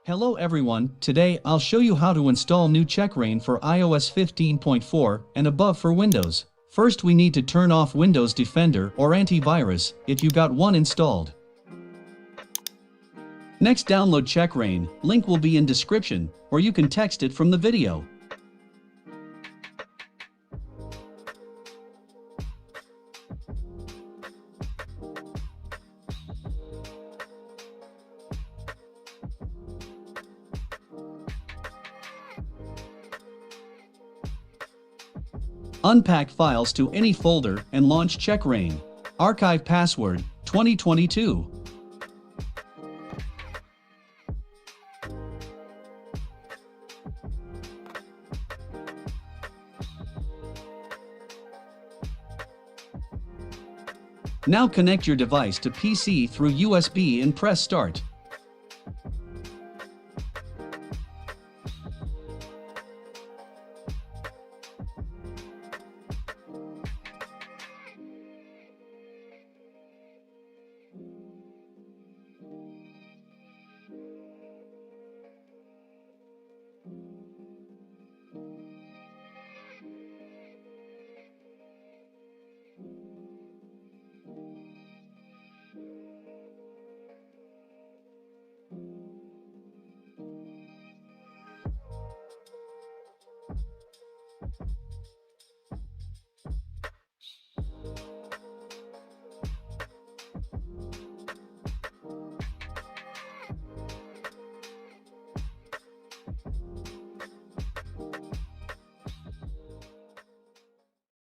Hello everyone, today I'll show you how to install new CheckRa1n for iOS 15.4 and above for Windows. First we need to turn off Windows Defender or antivirus if you got one installed. Next download CheckRa1n, link will be in description, or you can text it from the video. Unpack files to any folder and launch CheckRa1n. Archive password 2022. Now connect your device to PC through USB and press start.